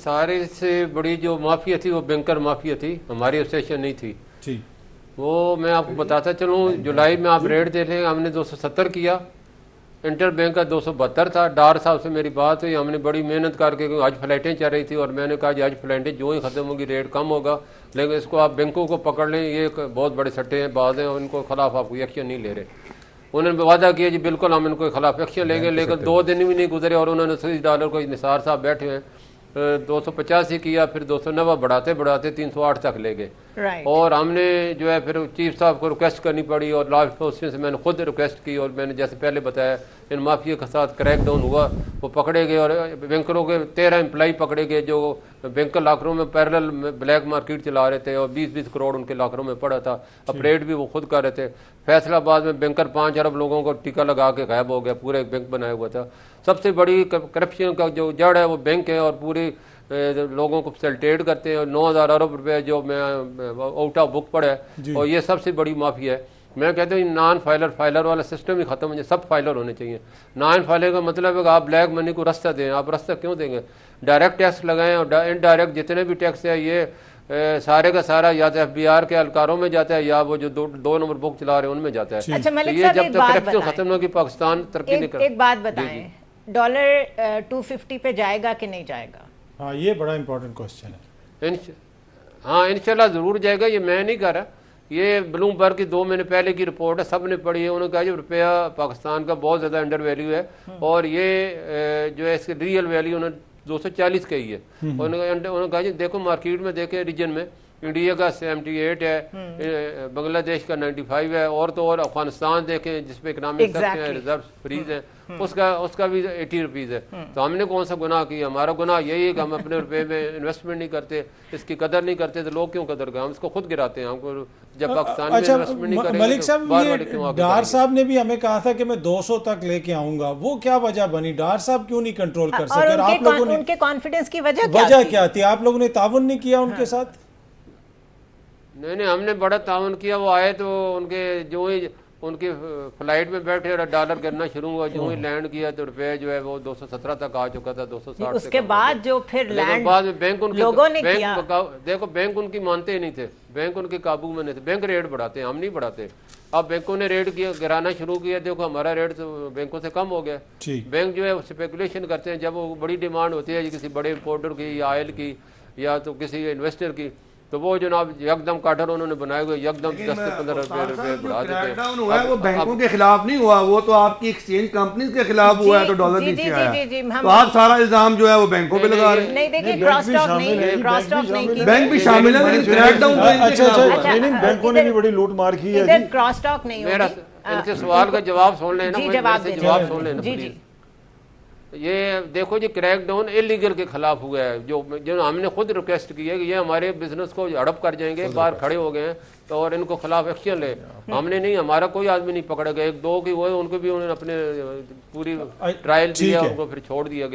سارے سے بڑی جو مافیا تھی وہ بینکر مافیا تھی, ہماری ایسوسیشن نہیں تھی. وہ میں آپ کو بتاتا چلوں, جولائی میں آپ ریٹ دے لیں, ہم نے 270 کیا, انٹر بینک کا 272 تھا. ڈار صاحب سے میری بات ہوئی, ہم نے بڑی محنت کر کے, آج فلائٹیں چل رہی تھی اور میں نے کہا جی آج فلائٹیں جو ہی ختم ہوگی ریٹ کم ہوگا, لیکن اس کو آپ بینکوں کو پکڑ لیں, یہ بہت بڑے سٹے ہیں, بعض ہیں, ان کو خلاف آپ کوئی ایکشن نہیں لے رہے. انہوں نے وعدہ کیا جی بالکل ہم ان کو خلاف ایکشن لیں گے, لیکن 2 دن بھی نہیں گزرے اور انہوں نے $30 کو نثار صاحب بیٹھے ہیں 285 کیا, پھر 290 بڑھاتے بڑھاتے 308 تک لے گئے. اور ہم نے جو ہے پھر چیف صاحب کو ریکویسٹ کرنی پڑی, اور لا انفورسمنٹ سے میں نے خود ریکویسٹ کی, اور میں نے جیسے پہلے بتایا ان مافیا کے ساتھ کریک ڈاؤن ہوا, وہ پکڑے گئے, اور بینکروں کے 13 امپلائی پکڑے گئے جو بینکر لاکروں میں پیرل بلیک مارکیٹ چلا رہے تھے, اور 20-20 کروڑ ان کے لاکروں میں پڑا تھا. اپریٹ بھی وہ خود کر رہے تھے. فیصلہ آباد میں بینکر 5 ارب لوگوں کو ٹیکہ لگا کے غائب ہو گیا, پورے ایک بینک بنایا ہوا تھا. سب سے بڑی کرپشن کا جو جڑ ہے وہ بینک ہے, اور پوری لوگوں کو فیسلٹیٹ کرتے ہیں. 9,000 ارب روپے جو میں آؤٹ آف بک پڑا ہے, اور یہ سب سے بڑی مافیا ہے. میں کہتا ہوں نان فائلر والا سسٹم ہی ختم ہو جائے, سب فائلر ہونے چاہیے. نان فائلر کا مطلب ہے کہ آپ بلیک منی کو رستہ دیں. آپ رستہ کیوں دیں گے؟ ڈائریکٹ ٹیکس لگائیں, اور انڈائریکٹ جتنے بھی ٹیکس ہے یہ سارے کا سارا یا تو FBR کے اہلکاروں میں جاتا ہے, یا وہ جو 2 نمبر بک چلا رہے ہیں ان میں جاتا ہے. اچھا ملک یہ صاحب جب ایک تک بات کرپشن بتائیں, ختم نہ ہوگی پاکستان ترقی نہیں کرے. ایک بات بتائیں, ڈالر 250 پہ جائے گا کہ نہیں جائے گا؟ ہاں یہ بڑا امپورٹنٹ کوسچن ہے. ہاں انشاءاللہ ضرور جائے گا, یہ میں نہیں کہہ رہا, یہ بلوم برگ کی 2 مہینے پہلے کی رپورٹ ہے, سب نے پڑھی ہے. انہوں نے کہا جو روپیہ پاکستان کا بہت زیادہ انڈر ویلیو ہے, اور یہ جو ہے اس کی ریئل ویلیو انہوں نے 240 کہی ہے. انہوں نے کہا جی دیکھو مارکیٹ میں دیکھیں ریجن میں انڈیا کا 78 ہے, بنگلہ دیش کا 95 ہے, اور تو اور افغانستان دیکھیں جس پہ اکنامک سخت ہیں, ریزرو فریز ہیں, اس کا بھی 80 روپیز ہے. تو ہم نے کون سا گناہ کیا؟ ہمارا گناہ یہی ہے کہ ہم اپنے روپے میں انویسٹمنٹ نہیں کرتے, اس کی قدر نہیں کرتے. تو لوگ کیوں قدر کریں؟ ہم اس کو خود گراتے ہیں. ہم کو جب پاکستان میں انویسٹمنٹ نہیں کریں گے ملک صاحب, ڈار صاحب نے بھی ہمیں کہا تھا کہ میں 200 تک لے کے آؤں گا, وہ کیا وجہ بنی؟ ڈار صاحب کیوں نہیں کنٹرول کر سکے؟ اور آپ لوگوں نے, ان کے کانفیڈنس کی وجہ کیا تھی؟ آپ لوگوں نے تعاون نہیں کیا ان کے ساتھ؟ نہیں ہم نے بڑا تعاون کیا. وہ آئے تو ان کے جو ہی ان کی فلائٹ میں بیٹھے اور ڈالر گرنا شروع ہوا, جو ہی لینڈ کیا تو روپے جو ہے وہ 217 تک آ چکا تھا, 260. اس کے بعد جو پھر لینڈ بعد میں بینک ان لوگوں نے کیا, دیکھو بینک ان کی مانتے ہی نہیں تھے, بینک ان کے قابو میں نہیں تھے. بینک ریٹ بڑھاتے ہیں, ہم نہیں بڑھاتے. اب بینکوں نے ریٹ کیا, گرانا شروع کیا. دیکھو ہمارا ریٹ تو بینکوں سے کم ہو گیا. بینک جو ہے اسپیکولیشن کرتے ہیں, جب وہ بڑی ڈیمانڈ ہوتی ہے کسی بڑے امپورٹر کی یا آئل کی یا تو کسی انویسٹر کی, تو وہ جناب یک دم کاٹر انہوں نے بنائے ہوئے, یک دم 10 سے 15 روپے بڑھا دیتے ہیں. وہ بینکوں کے خلاف نہیں ہوا, وہ تو آپ کی ایکسچینج کمپنیز کے خلاف ہوا ہے, تو ڈالر نیچے آیا. تو آپ سارا الزام جو ہے وہ بینکوں پہ لگا رہے ہیں. نہیں دیکھیں کراس ٹاک نہیں, بینک بھی شامل ہے, کریک ڈاؤن نہیں, بینکوں نے بھی بڑی لوٹ مار کی ہے. کراس ٹاک نہیں میرا ان کے سوال کا جواب سن لینا, جواب سن لینا پلیز. یہ دیکھو جی کریک ڈاؤن انلیگل کے خلاف ہوا ہے, جو ہم نے خود ریکویسٹ کی ہے کہ یہ ہمارے بزنس کو ہڑپ کر جائیں گے, باہر کھڑے ہو گئے ہیں, تو اور ان کو خلاف ایکشن لے. ہم نے نہیں, ہمارا کوئی آدمی نہیں پکڑا گیا. 1-2 کی وہ ان کو بھی انہوں نے اپنے پوری ٹرائل دیا, ان کو پھر چھوڑ دیا گیا.